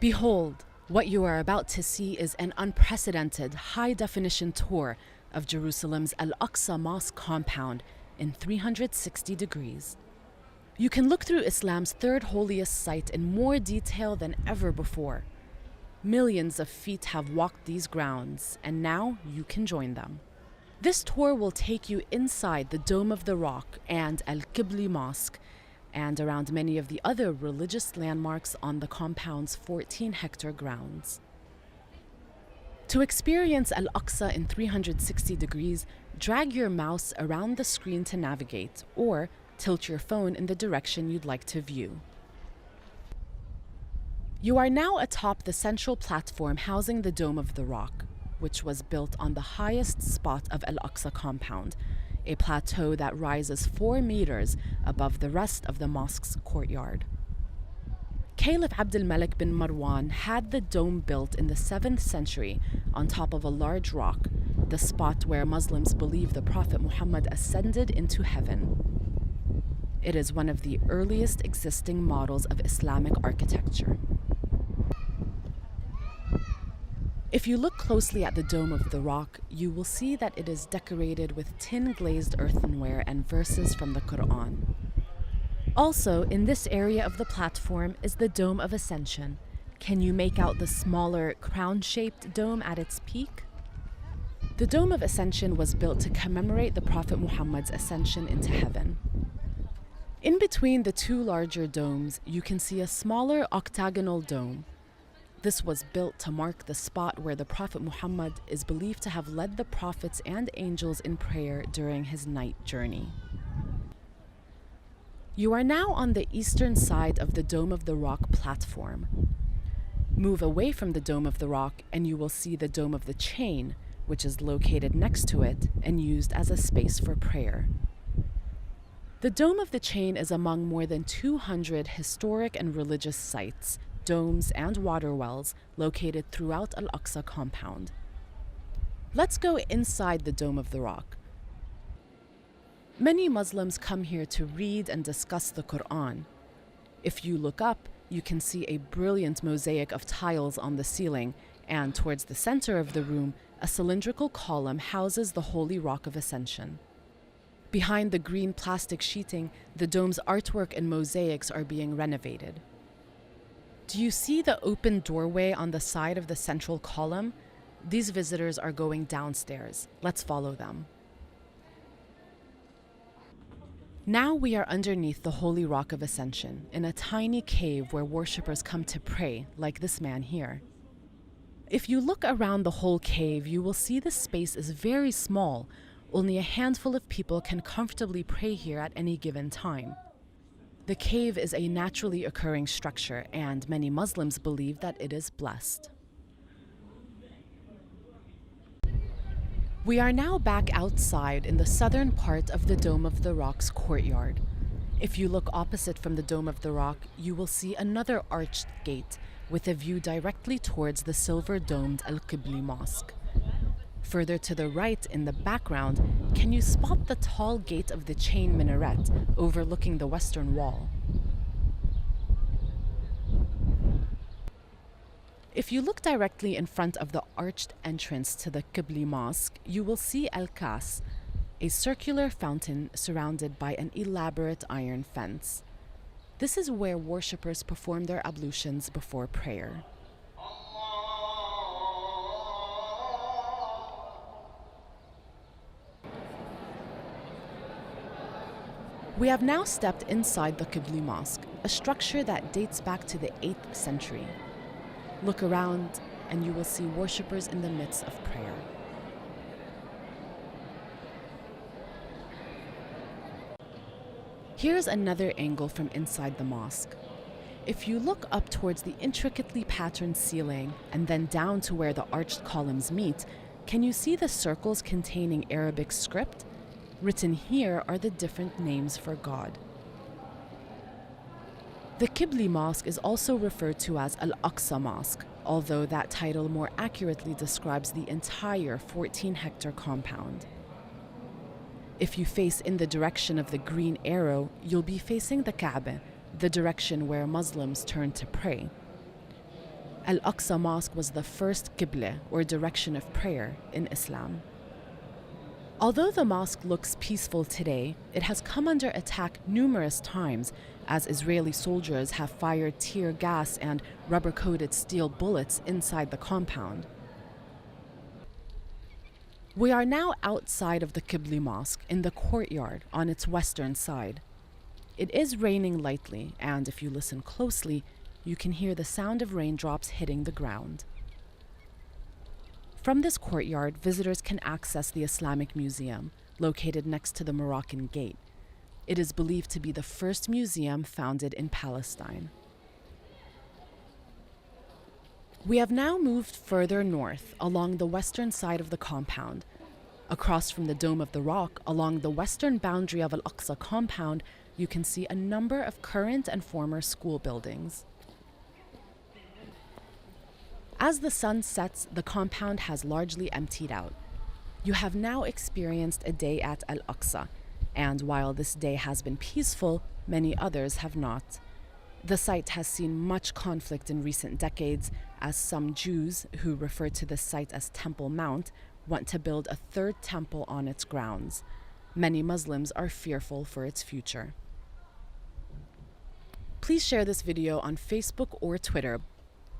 Behold, what you are about to see is an unprecedented high-definition tour of Jerusalem's Al-Aqsa Mosque compound in 360 degrees. You can look through Islam's third holiest site in more detail than ever before. Millions of feet have walked these grounds, and now you can join them. This tour will take you inside the Dome of the Rock and Al-Qibli Mosque, and around many of the other religious landmarks on the compound's 14-hectare grounds. To experience Al-Aqsa in 360 degrees, drag your mouse around the screen to navigate, or tilt your phone in the direction you'd like to view. You are now atop the central platform housing the Dome of the Rock, which was built on the highest spot of Al-Aqsa compound, a plateau that rises 4 meters above the rest of the mosque's courtyard. Caliph Abdul Malik bin Marwan had the dome built in the 7th century on top of a large rock, the spot where Muslims believe the Prophet Muhammad ascended into heaven. It is one of the earliest existing models of Islamic architecture. If you look closely at the Dome of the Rock, you will see that it is decorated with tin-glazed earthenware and verses from the Quran. Also, in this area of the platform is the Dome of Ascension. Can you make out the smaller, crown-shaped dome at its peak? The Dome of Ascension was built to commemorate the Prophet Muhammad's ascension into heaven. In between the two larger domes, you can see a smaller octagonal dome. This was built to mark the spot where the Prophet Muhammad is believed to have led the prophets and angels in prayer during his night journey. You are now on the eastern side of the Dome of the Rock platform. Move away from the Dome of the Rock and you will see the Dome of the Chain, which is located next to it and used as a space for prayer. The Dome of the Chain is among more than 200 historic and religious sites, domes, and water wells located throughout Al-Aqsa compound. Let's go inside the Dome of the Rock. Many Muslims come here to read and discuss the Quran. If you look up, you can see a brilliant mosaic of tiles on the ceiling, and towards the center of the room, a cylindrical column houses the Holy Rock of Ascension. Behind the green plastic sheeting, the dome's artwork and mosaics are being renovated. Do you see the open doorway on the side of the central column? These visitors are going downstairs. Let's follow them. Now we are underneath the Holy Rock of Ascension, in a tiny cave where worshippers come to pray, like this man here. If you look around the whole cave, you will see the space is very small. Only a handful of people can comfortably pray here at any given time. The cave is a naturally occurring structure, and many Muslims believe that it is blessed. We are now back outside in the southern part of the Dome of the Rock's courtyard. If you look opposite from the Dome of the Rock, you will see another arched gate with a view directly towards the silver-domed Al-Qibli Mosque. Further to the right in the background, can you spot the tall gate of the chain minaret overlooking the western wall? If you look directly in front of the arched entrance to the Qibli Mosque, you will see Al-Kas, a circular fountain surrounded by an elaborate iron fence. This is where worshippers perform their ablutions before prayer. We have now stepped inside the Qibli Mosque, a structure that dates back to the 8th century. Look around and you will see worshippers in the midst of prayer. Here's another angle from inside the mosque. If you look up towards the intricately patterned ceiling and then down to where the arched columns meet, can you see the circles containing Arabic script? Written here are the different names for God. The Qibli Mosque is also referred to as Al-Aqsa Mosque, although that title more accurately describes the entire 14-hectare compound. If you face in the direction of the green arrow, you'll be facing the Kaaba, the direction where Muslims turn to pray. Al-Aqsa Mosque was the first qibla, or direction of prayer, in Islam. Although the mosque looks peaceful today, it has come under attack numerous times as Israeli soldiers have fired tear gas and rubber-coated steel bullets inside the compound. We are now outside of the Qibli Mosque in the courtyard on its western side. It is raining lightly, and if you listen closely, you can hear the sound of raindrops hitting the ground. From this courtyard, visitors can access the Islamic Museum, located next to the Moroccan Gate. It is believed to be the first museum founded in Palestine. We have now moved further north along the western side of the compound. Across from the Dome of the Rock, along the western boundary of Al-Aqsa compound, you can see a number of current and former school buildings. As the sun sets, the compound has largely emptied out. You have now experienced a day at Al-Aqsa, and while this day has been peaceful, many others have not. The site has seen much conflict in recent decades, as some Jews, who refer to the site as Temple Mount, want to build a third temple on its grounds. Many Muslims are fearful for its future. Please share this video on Facebook or Twitter